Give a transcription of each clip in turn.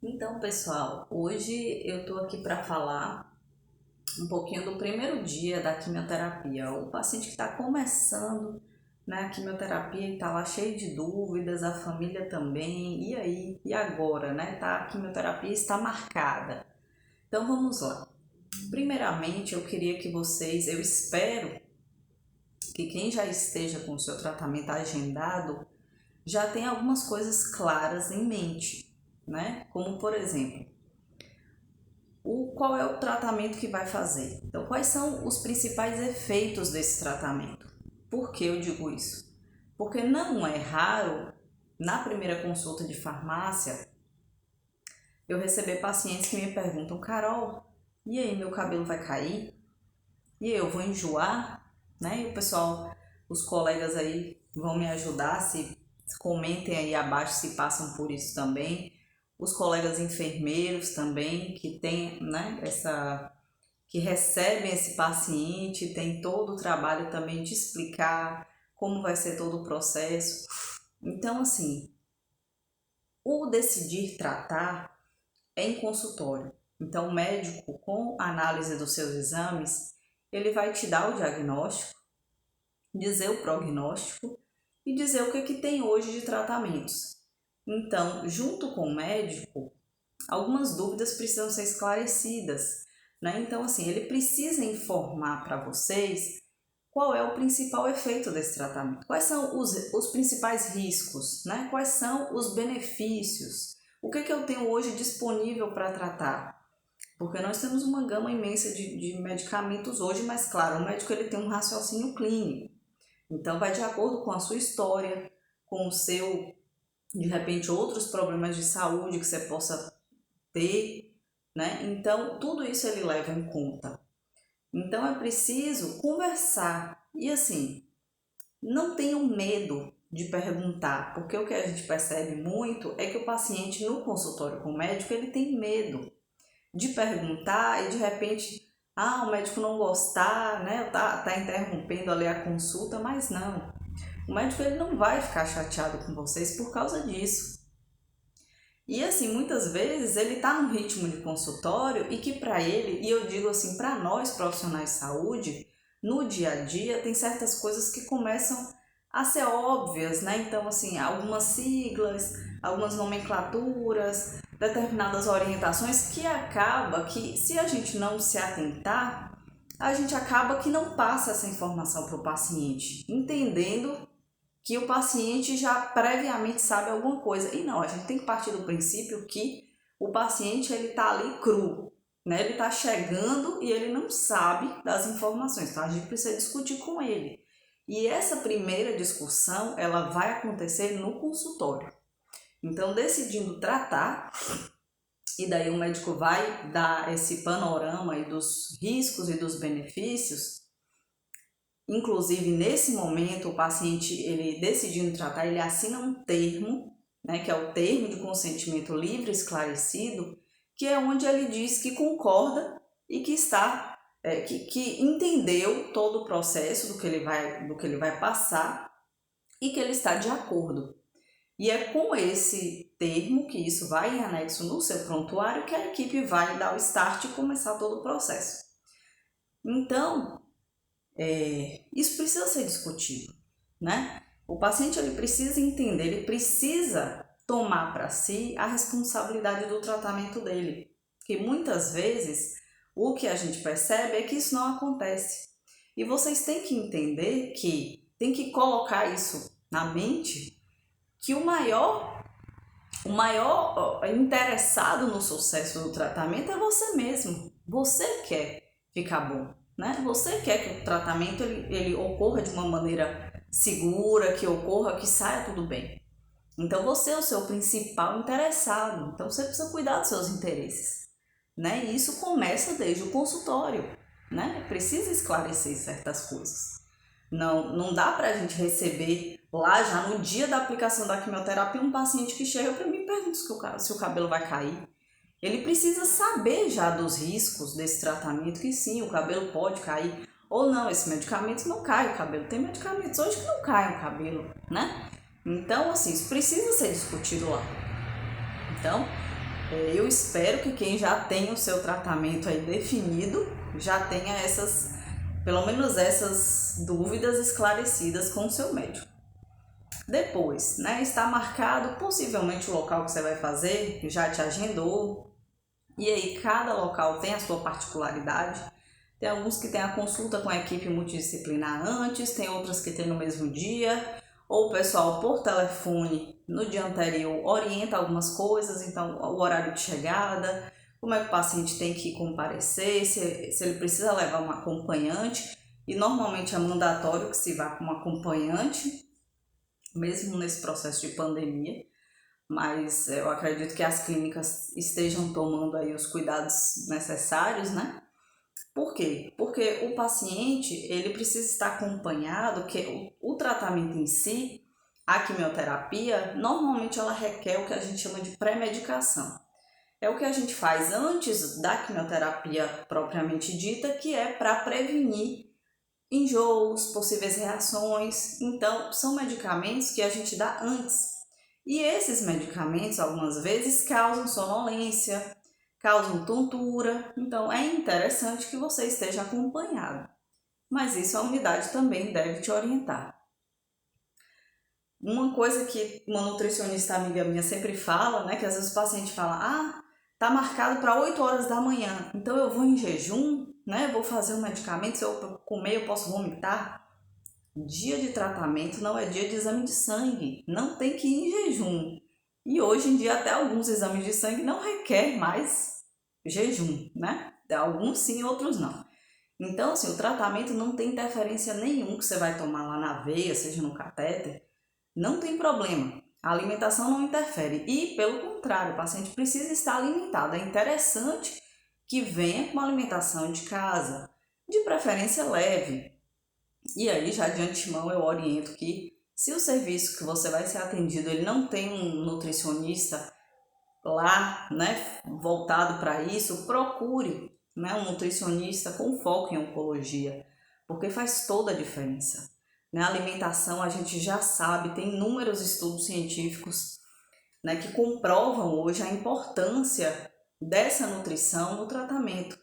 Então, pessoal, hoje eu tô aqui para falar um pouquinho do primeiro dia da quimioterapia. O paciente que está começando, né, a quimioterapia e tá lá cheio de dúvidas, a família também. E aí? E agora, né? A quimioterapia está marcada. Então vamos lá. Primeiramente, eu espero que quem já esteja com o seu tratamento agendado já tenha algumas coisas claras em mente, né? Como por exemplo, qual é o tratamento que vai fazer. Então, quais são os principais efeitos desse tratamento? Por que eu digo isso? Porque não é raro, na primeira consulta de farmácia, eu receber pacientes que me perguntam: Carol, e aí, meu cabelo vai cair? E aí, eu vou enjoar? Né? E o pessoal, os colegas aí vão me ajudar, se comentem aí abaixo se passam por isso também. Os colegas enfermeiros também, que tem, né, que recebem esse paciente, tem todo o trabalho também de explicar como vai ser todo o processo. Então, assim, o decidir tratar é em consultório. Então, o médico, com a análise dos seus exames, ele vai te dar o diagnóstico, dizer o prognóstico e dizer o que tem hoje de tratamentos. Então, junto com o médico, algumas dúvidas precisam ser esclarecidas, né? Então, assim, ele precisa informar para vocês qual é o principal efeito desse tratamento, quais são os principais riscos, né? Quais são os benefícios, o que eu tenho hoje disponível para tratar. Porque nós temos uma gama imensa de medicamentos hoje, mas claro, o médico ele tem um raciocínio clínico. Então vai de acordo com a sua história, com o seu, de repente, outros problemas de saúde que você possa ter, né? Então tudo isso ele leva em conta. Então é preciso conversar. E assim, não tenham medo de perguntar, porque o que a gente percebe muito é que o paciente no consultório com o médico, ele tem medo de perguntar e de repente, o médico não gostar, né? Tá interrompendo ali a consulta, mas não. O médico ele não vai ficar chateado com vocês por causa disso. E assim, muitas vezes ele está no ritmo de consultório e que para ele, e eu digo assim, para nós profissionais de saúde, no dia a dia tem certas coisas que começam a ser óbvias, né? Então, assim, algumas siglas, algumas nomenclaturas, determinadas orientações que acaba que, se a gente não se atentar, a gente acaba que não passa essa informação para o paciente, entendendo que o paciente já previamente sabe alguma coisa. E não, a gente tem que partir do princípio que o paciente ele está ali cru, né? Ele está chegando e ele não sabe das informações, então a gente precisa discutir com ele. E essa primeira discussão, ela vai acontecer no consultório. Então, decidindo tratar, e daí o médico vai dar esse panorama aí dos riscos e dos benefícios. Inclusive, nesse momento, o paciente, ele decidindo tratar, ele assina um termo, né, que é o termo de consentimento livre e esclarecido, que é onde ele diz que concorda e que está, que entendeu todo o processo do que ele vai passar e que ele está de acordo. E é com esse termo, que isso vai em anexo no seu prontuário, que a equipe vai dar o start e começar todo o processo. Então, isso precisa ser discutido, né? O paciente ele precisa entender, ele precisa tomar para si a responsabilidade do tratamento dele, que muitas vezes o que a gente percebe é que isso não acontece. E vocês têm que entender que tem que colocar isso na mente, que o maior interessado no sucesso do tratamento é você mesmo. Você quer ficar bom, né? Você quer que o tratamento ele ocorra de uma maneira segura, que ocorra, que saia tudo bem. Então você é o seu principal interessado. Então você precisa cuidar dos seus interesses, né? E isso começa desde o consultório, né? Precisa esclarecer certas coisas. Não dá pra gente receber lá já no dia da aplicação da quimioterapia um paciente que chega para mim e pergunta se o cabelo vai cair. Ele precisa saber já dos riscos desse tratamento, que sim, o cabelo pode cair ou não, esse medicamento não cai o cabelo. Tem medicamentos hoje que não caem o cabelo, né? Então, assim, isso precisa ser discutido lá. Então, eu espero que quem já tem o seu tratamento aí definido, já tenha pelo menos essas dúvidas esclarecidas com o seu médico. Depois, né, está marcado possivelmente o local que você vai fazer, já te agendou, e aí cada local tem a sua particularidade. Tem alguns que tem a consulta com a equipe multidisciplinar antes, tem outras que tem no mesmo dia, ou o pessoal por telefone no dia anterior orienta algumas coisas, então o horário de chegada, como é que o paciente tem que comparecer, se ele precisa levar um acompanhante, e normalmente é mandatório que se vá com um acompanhante, mesmo nesse processo de pandemia, mas eu acredito que as clínicas estejam tomando aí os cuidados necessários, né? Por quê? Porque o paciente, ele precisa estar acompanhado, que o tratamento em si, a quimioterapia, normalmente ela requer o que a gente chama de pré-medicação. É o que a gente faz antes da quimioterapia propriamente dita, que é para prevenir enjoos, possíveis reações. Então, são medicamentos que a gente dá antes. E esses medicamentos, algumas vezes, causam sonolência, causam tontura. Então, é interessante que você esteja acompanhado. Mas isso a unidade também deve te orientar. Uma coisa que uma nutricionista amiga minha sempre fala, né, que às vezes o paciente fala, tá marcado para 8 horas da manhã, então eu vou em jejum, né, vou fazer um medicamento, se eu comer eu posso vomitar. Dia de tratamento não é dia de exame de sangue, não tem que ir em jejum. E hoje em dia até alguns exames de sangue não requer mais jejum, né? Alguns sim, outros não. Então, assim, o tratamento não tem interferência nenhuma que você vai tomar lá na veia, seja no catéter, não tem problema. A alimentação não interfere e, pelo contrário, o paciente precisa estar alimentado. É interessante que venha com uma alimentação de casa, de preferência leve. E aí, já de antemão, eu oriento que se o serviço que você vai ser atendido, ele não tem um nutricionista lá, né, voltado para isso, procure, né, um nutricionista com foco em oncologia, porque faz toda a diferença. Na alimentação, a gente já sabe, tem inúmeros estudos científicos, né, que comprovam hoje a importância dessa nutrição no tratamento.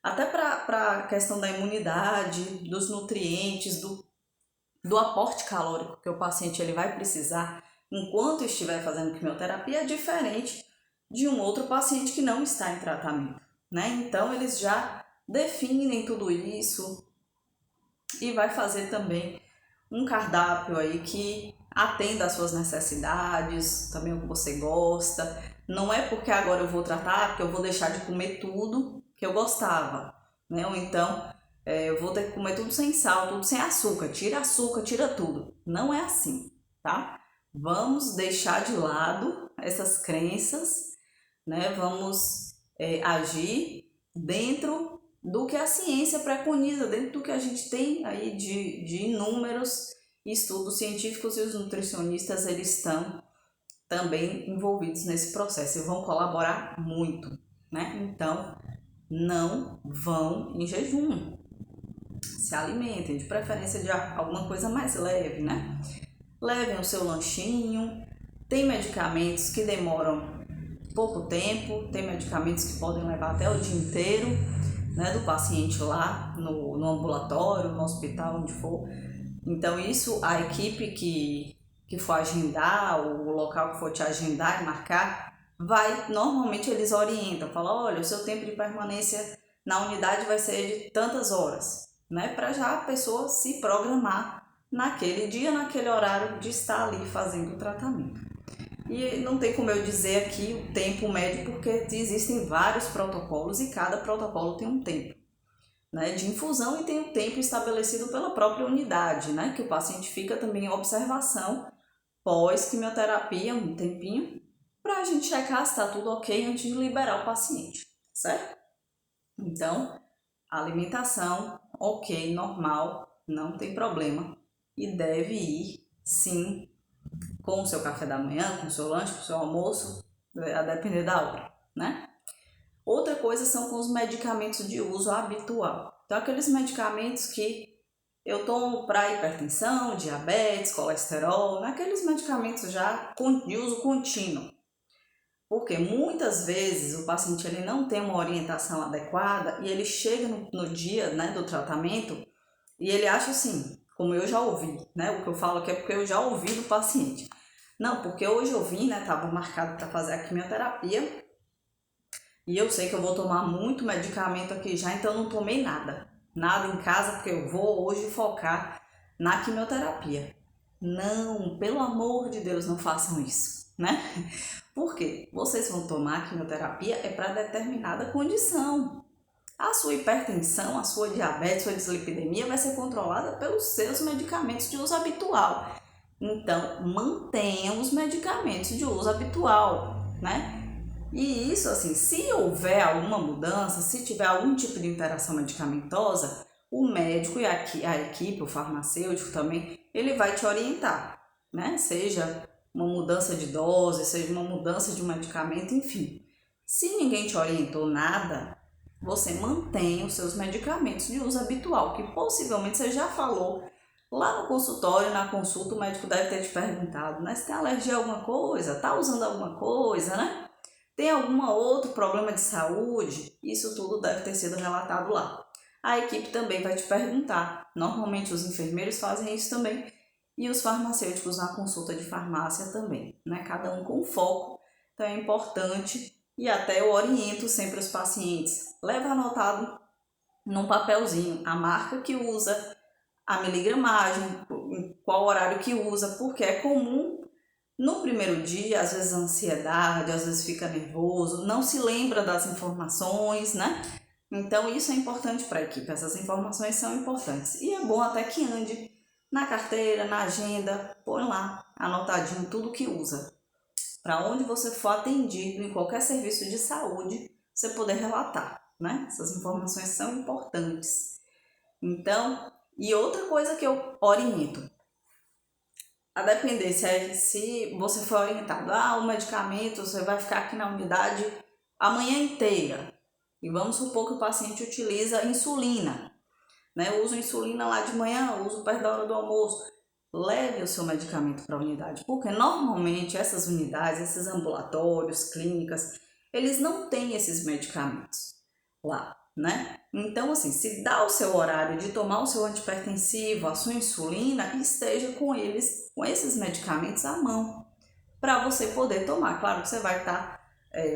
Até para a questão da imunidade, dos nutrientes, do aporte calórico que o paciente ele vai precisar enquanto estiver fazendo quimioterapia é diferente de um outro paciente que não está em tratamento, né? Então eles já definem tudo isso e vai fazer também um cardápio aí que atenda às suas necessidades, também o que você gosta. Não é porque agora eu vou tratar, que eu vou deixar de comer tudo que eu gostava, né? Ou então eu vou ter que comer tudo sem sal, tudo sem açúcar, tira tudo. Não é assim, tá? Vamos deixar de lado essas crenças, né? Vamos agir dentro do que a ciência preconiza, dentro do que a gente tem aí de inúmeros estudos científicos, e os nutricionistas eles estão também envolvidos nesse processo e vão colaborar muito, né? Então, não vão em jejum, se alimentem, de preferência de alguma coisa mais leve, né? Levem o seu lanchinho, tem medicamentos que demoram pouco tempo, tem medicamentos que podem levar até o dia inteiro, né, do paciente lá no ambulatório, no hospital, onde for. Então isso, a equipe que for agendar, o local que for te agendar e marcar, normalmente eles orientam, falam, olha, o seu tempo de permanência na unidade vai ser de tantas horas, né, para já a pessoa se programar naquele dia, naquele horário de estar ali fazendo o tratamento. E não tem como eu dizer aqui o tempo médio, porque existem vários protocolos e cada protocolo tem um tempo, né, de infusão, e tem um tempo estabelecido pela própria unidade, né, que o paciente fica também em observação pós-quimioterapia, um tempinho, para a gente checar se está tudo ok antes de liberar o paciente, certo? Então, alimentação, ok, normal, não tem problema, e deve ir, sim, com o seu café da manhã, com o seu lanche, com o seu almoço, a depender da hora, né? Outra coisa são com os medicamentos de uso habitual. Então, aqueles medicamentos que eu tomo para hipertensão, diabetes, colesterol, aqueles medicamentos já de uso contínuo. Porque muitas vezes o paciente ele não tem uma orientação adequada e ele chega no dia, né, do tratamento e ele acha assim, como eu já ouvi, né? O que eu falo aqui é porque eu já ouvi do paciente. Não, porque hoje eu vim, né? Estava marcado para fazer a quimioterapia e eu sei que eu vou tomar muito medicamento aqui já, então eu não tomei nada. Nada em casa porque eu vou hoje focar na quimioterapia. Não, pelo amor de Deus, não façam isso, né? Por quê? Vocês vão tomar quimioterapia é para determinada condição. A sua hipertensão, a sua diabetes, a sua dislipidemia vai ser controlada pelos seus medicamentos de uso habitual. Então, mantenham os medicamentos de uso habitual, né? E isso, assim, se houver alguma mudança, se tiver algum tipo de interação medicamentosa, o médico e a equipe, o farmacêutico também, ele vai te orientar, né? Seja uma mudança de dose, seja uma mudança de medicamento, enfim. Se ninguém te orientou nada, você mantém os seus medicamentos de uso habitual, que possivelmente você já falou lá no consultório, na consulta, o médico deve ter te perguntado, né? Se tem alergia a alguma coisa, tá usando alguma coisa, né? Tem algum outro problema de saúde? Isso tudo deve ter sido relatado lá. A equipe também vai te perguntar. Normalmente os enfermeiros fazem isso também e os farmacêuticos na consulta de farmácia também, né? Cada um com foco. Então é importante e até eu oriento sempre os pacientes. Leva anotado num papelzinho a marca que usa, a miligramagem, qual horário que usa, porque é comum no primeiro dia, às vezes ansiedade, às vezes fica nervoso, não se lembra das informações, né? Então isso é importante para a equipe, essas informações são importantes. E é bom até que ande na carteira, na agenda, põe lá anotadinho tudo que usa. Para onde você for atendido, em qualquer serviço de saúde, você poder relatar, né? Essas informações são importantes. Então, e outra coisa que eu oriento, a depender se você for orientado, o medicamento você vai ficar aqui na unidade a manhã inteira. E vamos supor que o paciente utiliza insulina, né? Eu uso insulina lá de manhã, eu uso perto da hora do almoço. Leve o seu medicamento para a unidade, porque normalmente essas unidades, esses ambulatórios, clínicas, eles não têm esses medicamentos lá, né? Então, assim, se dá o seu horário de tomar o seu antipertensivo, a sua insulina, esteja com eles, com esses medicamentos à mão, para você poder tomar. Claro que você vai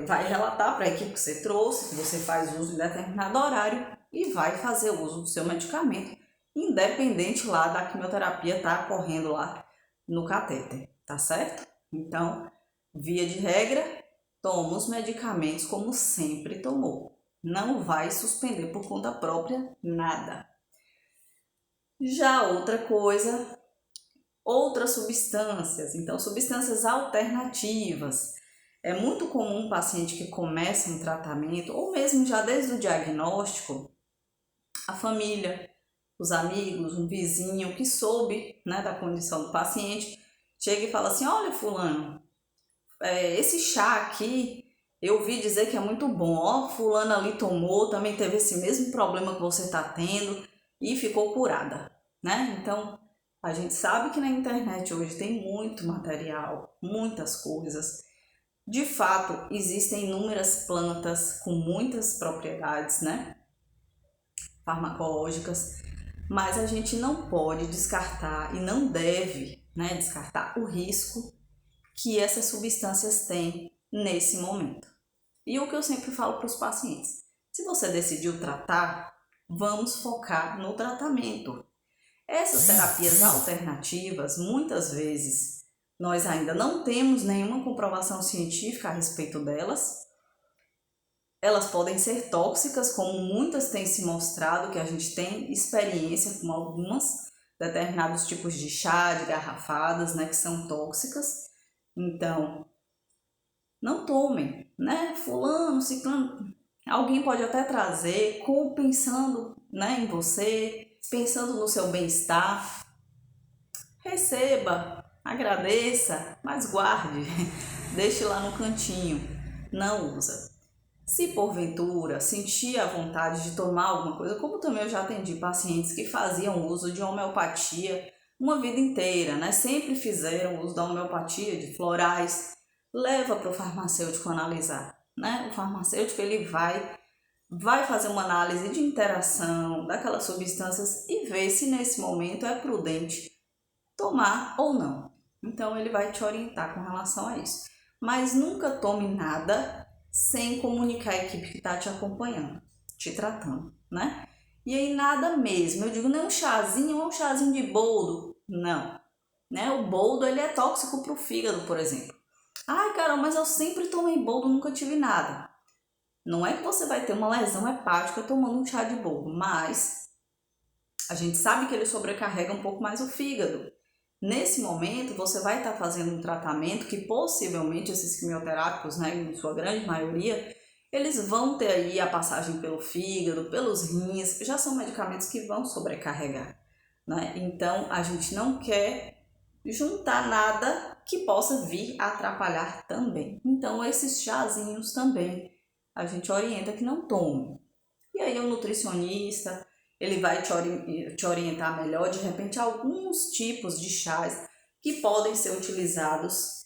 vai relatar para a equipe que você trouxe, que você faz uso em determinado horário e vai fazer uso do seu medicamento, independente lá da quimioterapia estar correndo lá no catéter, tá certo? Então, via de regra, toma os medicamentos como sempre tomou. Não vai suspender por conta própria nada. Já outra coisa, outras substâncias, então substâncias alternativas. É muito comum um paciente que começa um tratamento, ou mesmo já desde o diagnóstico, a família, os amigos, um vizinho que soube, né, da condição do paciente, chega e fala assim, olha fulano, esse chá aqui, eu ouvi dizer que é muito bom, ó, fulana ali tomou, também teve esse mesmo problema que você está tendo e ficou curada, né? Então, a gente sabe que na internet hoje tem muito material, muitas coisas. De fato, existem inúmeras plantas com muitas propriedades, né, farmacológicas, mas a gente não pode descartar e não deve, né, descartar o risco que essas substâncias têm nesse momento. E o que eu sempre falo para os pacientes, se você decidiu tratar, vamos focar no tratamento. Essas terapias alternativas, muitas vezes, nós ainda não temos nenhuma comprovação científica a respeito delas. Elas podem ser tóxicas, como muitas têm se mostrado, que a gente tem experiência com algumas, determinados tipos de chá, de garrafadas, né, que são tóxicas. Então, não tomem, né? Fulano, ciclano, alguém pode até trazer, pensando, né, em você, pensando no seu bem-estar. Receba, agradeça, mas guarde, deixe lá no cantinho, não usa. Se porventura sentir a vontade de tomar alguma coisa, como também eu já atendi pacientes que faziam uso de homeopatia uma vida inteira, né? Sempre fizeram uso da homeopatia, de florais, leva para o farmacêutico analisar, né? O farmacêutico ele vai fazer uma análise de interação daquelas substâncias e ver se nesse momento é prudente tomar ou não. Então ele vai te orientar com relação a isso. Mas nunca tome nada sem comunicar a equipe que está te acompanhando, te tratando, né? E aí nada mesmo, eu digo, nem um chazinho ou um chazinho de boldo, não. Né? O boldo ele é tóxico para o fígado, por exemplo. Ai, Carol, mas eu sempre tomei boldo, nunca tive nada. Não é que você vai ter uma lesão hepática tomando um chá de boldo, mas a gente sabe que ele sobrecarrega um pouco mais o fígado. Nesse momento, você vai estar fazendo um tratamento que possivelmente esses quimioterápicos, né, em sua grande maioria, eles vão ter aí a passagem pelo fígado, pelos rins, já são medicamentos que vão sobrecarregar, né? Então, a gente não quer juntar nada que possa vir a atrapalhar também. Então, esses chazinhos também a gente orienta que não tome. E aí o nutricionista, ele vai te orientar melhor, de repente, alguns tipos de chás que podem ser utilizados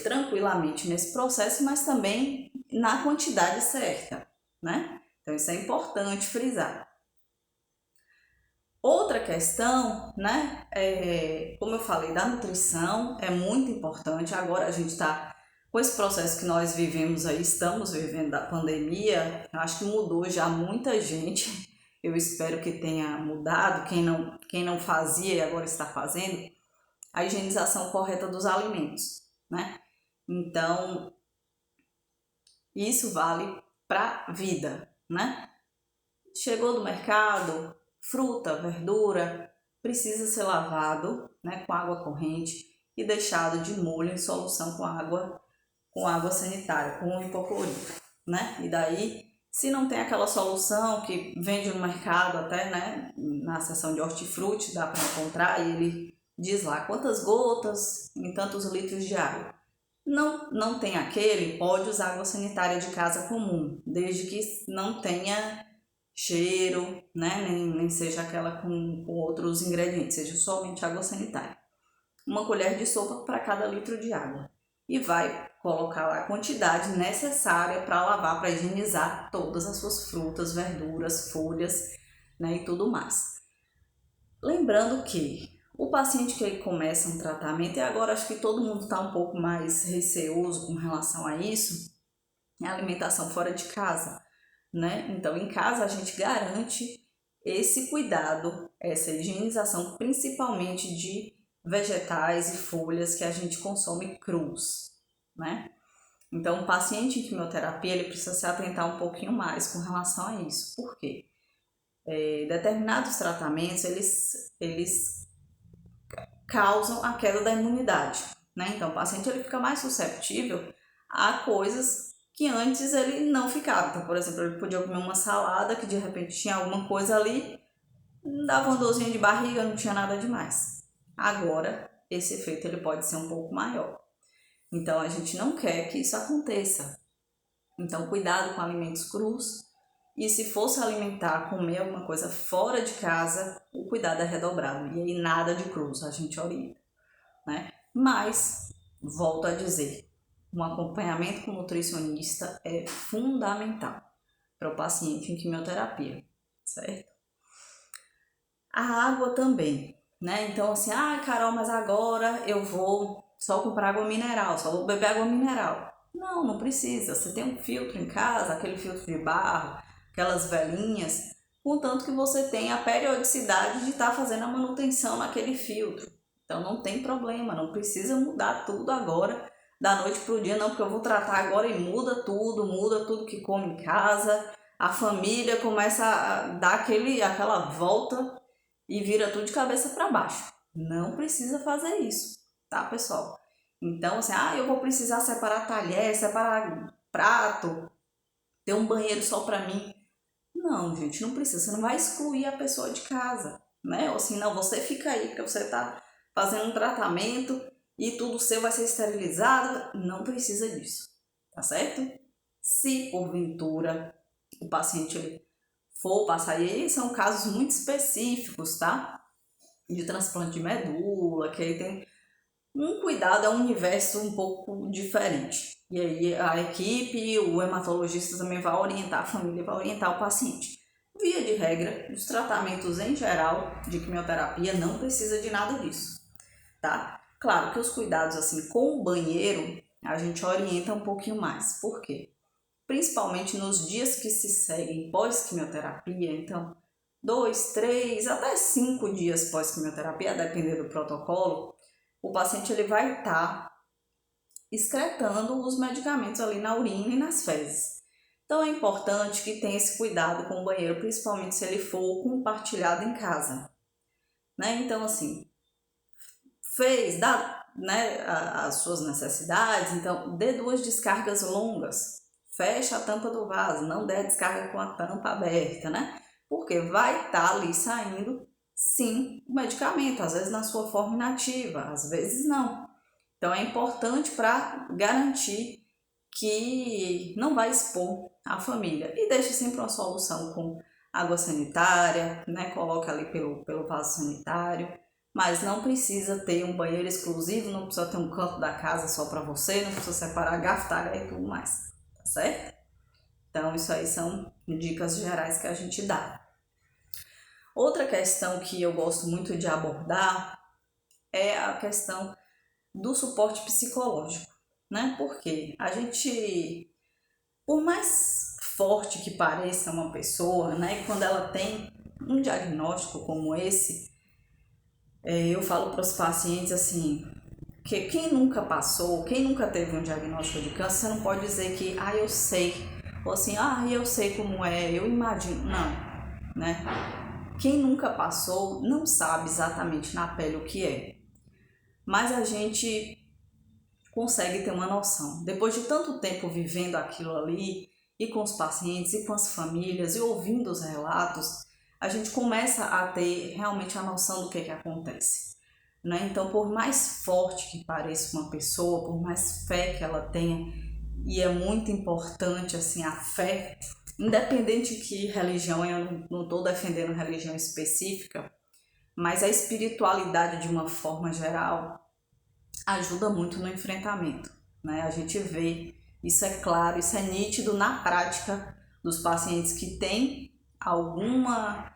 tranquilamente nesse processo, mas também na quantidade certa, né? Então isso é importante frisar. Outra questão, né, como eu falei, da nutrição é muito importante. Agora a gente está com esse processo que nós vivemos aí, estamos vivendo da pandemia, eu acho que mudou já muita gente. Eu espero que tenha mudado, quem não fazia e agora está fazendo, a higienização correta dos alimentos, né? Então, isso vale para a vida, né? Chegou do mercado, fruta, verdura, precisa ser lavado, né, com água corrente e deixado de molho em solução com água sanitária, com hipoclorito, né? E daí, se não tem aquela solução que vende no mercado até, né, na seção de hortifruti, dá para encontrar, e ele diz lá quantas gotas em tantos litros de água. Não tem aquele, pode usar água sanitária de casa comum, desde que não tenha cheiro, né? Nem seja aquela com outros ingredientes, seja somente água sanitária. Uma colher de sopa para cada litro de água. E vai colocar lá a quantidade necessária para lavar, para higienizar todas as suas frutas, verduras, folhas, né? E tudo mais. Lembrando que o paciente que começa um tratamento, e agora acho que todo mundo está um pouco mais receoso com relação a isso, é a alimentação fora de casa, né? Então, em casa a gente garante esse cuidado, essa higienização, principalmente de vegetais e folhas que a gente consome crus, né? Então, o paciente em quimioterapia, ele precisa se atentar um pouquinho mais com relação a isso. Por quê? Determinados tratamentos, eles causam a queda da imunidade, né? Então, o paciente ele fica mais susceptível a coisas que antes ele não ficava. Então, por exemplo, ele podia comer uma salada que de repente tinha alguma coisa ali, dava uma dorzinha de barriga, não tinha nada demais. Agora, esse efeito ele pode ser um pouco maior. Então, a gente não quer que isso aconteça. Então, cuidado com alimentos crus. E se for se alimentar, comer alguma coisa fora de casa, o cuidado é redobrado. E aí nada de cruz, a gente orienta, né? Mas, volto a dizer, um acompanhamento com nutricionista é fundamental para o paciente em quimioterapia, certo? A água também, né? Então assim, Carol, mas agora eu vou só comprar água mineral, só vou beber água mineral. Não precisa. Você tem um filtro em casa, aquele filtro de barro, aquelas velhinhas, contanto que você tenha a periodicidade de estar fazendo a manutenção naquele filtro. Então não tem problema, não precisa mudar tudo agora, da noite para o dia, não, porque eu vou tratar agora e muda tudo que come em casa, a família começa a dar aquela volta e vira tudo de cabeça para baixo. Não precisa fazer isso, tá, pessoal? Então, assim, eu vou precisar separar talher, separar prato, ter um banheiro só para mim. Não, gente, não precisa. Você não vai excluir a pessoa de casa, né? Ou assim, não, você fica aí porque você tá fazendo um tratamento e tudo seu vai ser esterilizado. Não precisa disso, tá certo? Se porventura o paciente ele for passar, e aí são casos muito específicos, tá? De transplante de medula, que aí tem Um cuidado é um universo um pouco diferente. E aí a equipe, o hematologista também vai orientar a família, vai orientar o paciente. Via de regra, os tratamentos em geral de quimioterapia não precisa de nada disso, tá? Claro que os cuidados assim com o banheiro a gente orienta um pouquinho mais. Por quê? Principalmente nos dias que se seguem pós-quimioterapia, então 2, 3, até 5 dias pós-quimioterapia, a depender do protocolo, o paciente ele vai estar excretando os medicamentos ali na urina e nas fezes. Então é importante que tenha esse cuidado com o banheiro, principalmente se ele for compartilhado em casa, né? Então assim, dá, né, as suas necessidades, então dê 2 descargas longas, fecha a tampa do vaso, não dê a descarga com a tampa aberta, né? Porque vai estar ali saindo, sim, o medicamento, às vezes na sua forma inativa, às vezes não. Então é importante para garantir que não vai expor a família. E deixe sempre uma solução com água sanitária, né? Coloca ali pelo vaso sanitário. Mas não precisa ter um banheiro exclusivo, não precisa ter um canto da casa só para você, não precisa separar garfo, talher e tudo mais, tá certo? Então isso aí são dicas gerais que a gente dá. Outra questão que eu gosto muito de abordar é a questão do suporte psicológico, né? Porque a gente, por mais forte que pareça uma pessoa, né, quando ela tem um diagnóstico como esse, eu falo para os pacientes assim, que quem nunca passou, quem nunca teve um diagnóstico de câncer, você não pode dizer que, eu sei, ou assim, eu sei como é, eu imagino, não, né? Quem nunca passou não sabe exatamente na pele o que é, mas a gente consegue ter uma noção. Depois de tanto tempo vivendo aquilo ali, e com os pacientes, e com as famílias, e ouvindo os relatos, a gente começa a ter realmente a noção do que acontece, né? Então, por mais forte que pareça uma pessoa, por mais fé que ela tenha, e é muito importante assim a fé, independente de que religião, eu não estou defendendo religião específica, mas a espiritualidade de uma forma geral ajuda muito no enfrentamento, né? A gente vê, isso é claro, isso é nítido na prática dos pacientes que têm alguma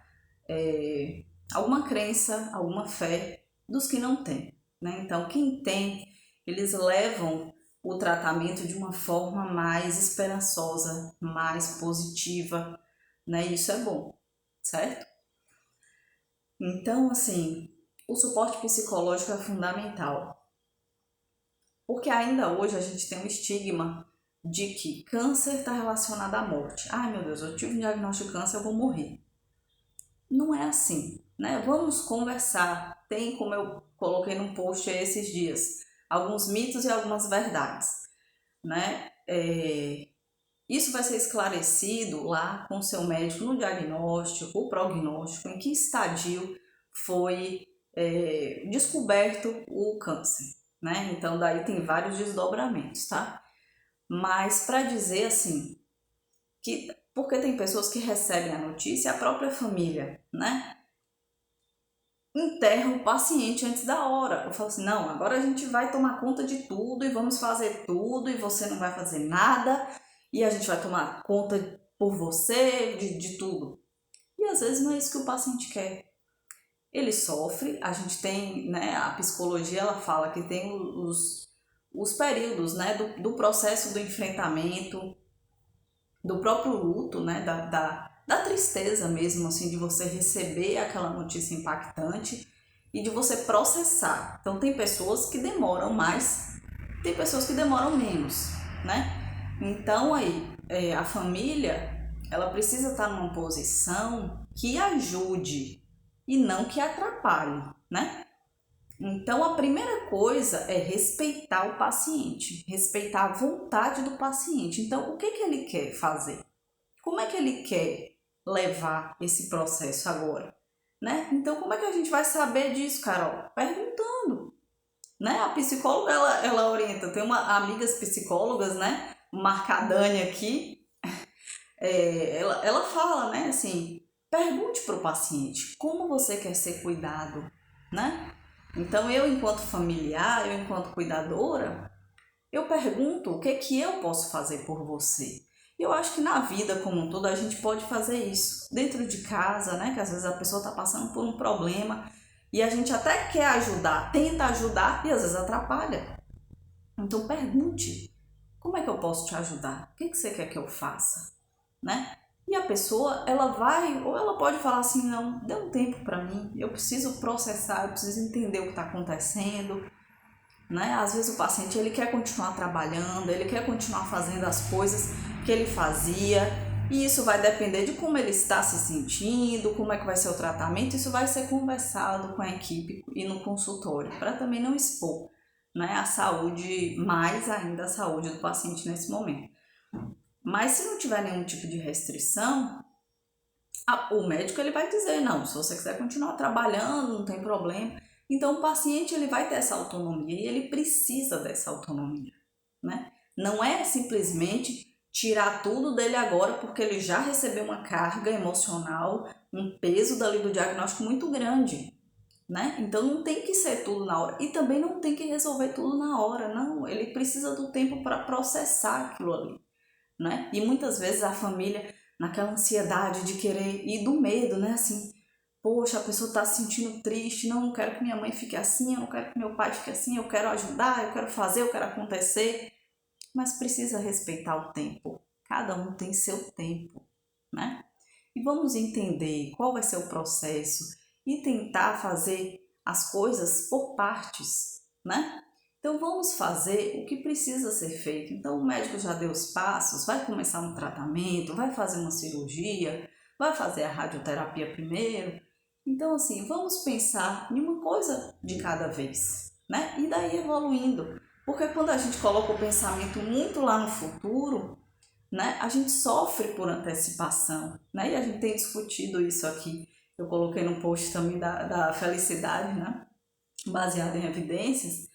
crença, alguma fé, dos que não têm, né? Então, quem tem, eles levam o tratamento de uma forma mais esperançosa, mais positiva, né? Isso é bom, certo? Então, assim, o suporte psicológico é fundamental. Porque ainda hoje a gente tem um estigma de que câncer está relacionado à morte. Ai meu Deus, eu tive um diagnóstico de câncer, eu vou morrer. Não é assim, né? Vamos conversar. Tem, como eu coloquei num post esses dias, alguns mitos e algumas verdades, né? Isso vai ser esclarecido lá com o seu médico no diagnóstico, o prognóstico, em que estadio foi descoberto o câncer, né? Então daí tem vários desdobramentos, tá? Mas para dizer assim, que porque tem pessoas que recebem a notícia, a própria família, né? Enterra o paciente antes da hora. Eu falo assim, não, agora a gente vai tomar conta de tudo e vamos fazer tudo e você não vai fazer nada e a gente vai tomar conta por você de tudo. E às vezes não é isso que o paciente quer. Ele sofre, a gente tem, né, a psicologia ela fala que tem os períodos, né, do processo do enfrentamento, do próprio luto, né, da tristeza mesmo, assim, de você receber aquela notícia impactante e de você processar. Então tem pessoas que demoram mais, tem pessoas que demoram menos, né? Então aí a família ela precisa estar numa posição que ajude e não que atrapalhe, né? Então a primeira coisa é respeitar o paciente, respeitar a vontade do paciente. Então o que ele quer fazer? Como é que ele quer levar esse processo agora, né? Então como é que a gente vai saber disso, Carol? Perguntando, né? A psicóloga ela orienta. Tem amigas psicólogas, né? Marcadane aqui, ela fala, né? Assim, pergunte para o paciente como você quer ser cuidado, né? Então eu, enquanto familiar, eu, enquanto cuidadora, eu pergunto o que que eu posso fazer por você. Eu acho que na vida como um todo a gente pode fazer isso. Dentro de casa, né? Que às vezes a pessoa está passando por um problema e a gente até quer ajudar, tenta ajudar e às vezes atrapalha. Então pergunte, como é que eu posso te ajudar? O que você quer que eu faça? Né? E a pessoa, ela vai, ou ela pode falar assim, não, dê um tempo para mim, eu preciso processar, eu preciso entender o que está acontecendo, né? Às vezes o paciente, ele quer continuar trabalhando, ele quer continuar fazendo as coisas que ele fazia, e isso vai depender de como ele está se sentindo, como é que vai ser o tratamento, isso vai ser conversado com a equipe e no consultório, para também não expor, né, a saúde, mais ainda a saúde do paciente nesse momento. Mas se não tiver nenhum tipo de restrição, o médico ele vai dizer, não, se você quiser continuar trabalhando, não tem problema. Então o paciente ele vai ter essa autonomia e ele precisa dessa autonomia, né? Não é simplesmente tirar tudo dele agora porque ele já recebeu uma carga emocional, um peso dali do diagnóstico muito grande, né? Então não tem que ser tudo na hora e também não tem que resolver tudo na hora, não. Ele precisa do tempo para processar aquilo ali, né? E muitas vezes a família, naquela ansiedade de querer e do medo, né? Assim, poxa, a pessoa está se sentindo triste, não quero que minha mãe fique assim, eu não quero que meu pai fique assim, eu quero ajudar, eu quero fazer, eu quero acontecer, mas precisa respeitar o tempo. Cada um tem seu tempo, né? E vamos entender qual vai ser o processo e tentar fazer as coisas por partes, né? Então vamos fazer o que precisa ser feito. Então o médico já deu os passos, vai começar um tratamento, vai fazer uma cirurgia, vai fazer a radioterapia primeiro. Então assim, vamos pensar em uma coisa de cada vez, né? E daí evoluindo. Porque quando a gente coloca o pensamento muito lá no futuro, né, a gente sofre por antecipação, né? E a gente tem discutido isso aqui. Eu coloquei no post também da felicidade, né? Baseado em evidências.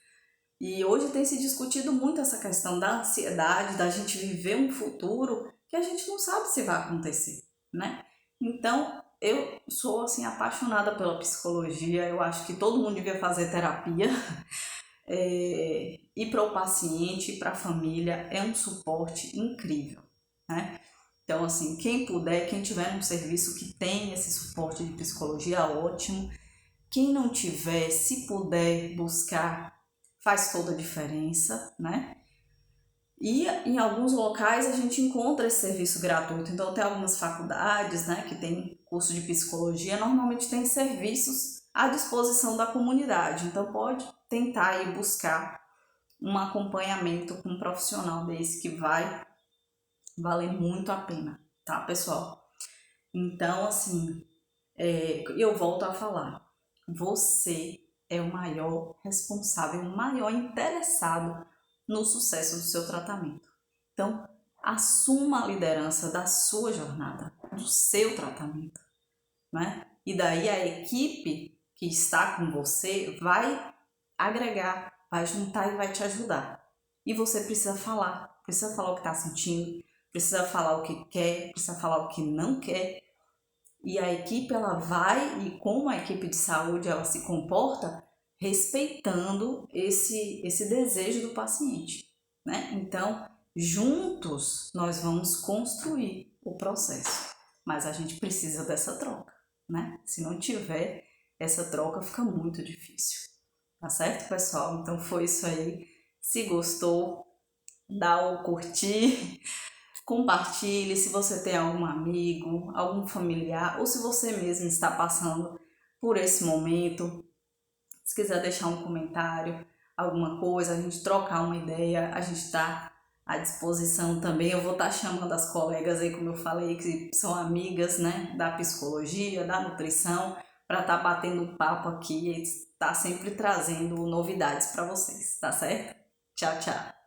E hoje tem se discutido muito essa questão da ansiedade, da gente viver um futuro que a gente não sabe se vai acontecer, né? Então, eu sou assim apaixonada pela psicologia, eu acho que todo mundo devia fazer terapia. E para o paciente e para a família é um suporte incrível, né? Então, assim, quem puder, quem tiver um serviço que tem esse suporte de psicologia, ótimo. Quem não tiver, se puder buscar, faz toda a diferença, né? E em alguns locais a gente encontra esse serviço gratuito. Então tem algumas faculdades, né, que tem curso de psicologia, normalmente tem serviços à disposição da comunidade. Então pode tentar aí buscar um acompanhamento com um profissional desse que vai valer muito a pena, tá, pessoal? Então, assim, eu volto a falar. Você é o maior responsável, o maior interessado no sucesso do seu tratamento. Então, assuma a liderança da sua jornada, do seu tratamento, né? E daí a equipe que está com você vai agregar, vai juntar e vai te ajudar. E você precisa falar o que está sentindo, precisa falar o que quer, precisa falar o que não quer. E a equipe ela vai, e como a equipe de saúde ela se comporta, respeitando esse desejo do paciente, né? Então, juntos nós vamos construir o processo, mas a gente precisa dessa troca, né? Se não tiver essa troca, fica muito difícil. Tá certo, pessoal? Então foi isso aí. Se gostou, dá o curtir, compartilhe se você tem algum amigo, algum familiar ou se você mesmo está passando por esse momento. Se quiser deixar um comentário, alguma coisa, a gente trocar uma ideia, a gente está à disposição também. Eu vou estar chamando as colegas aí, como eu falei, que são amigas, né, da psicologia, da nutrição, para estar batendo um papo aqui e estar sempre trazendo novidades para vocês, tá certo? Tchau, tchau!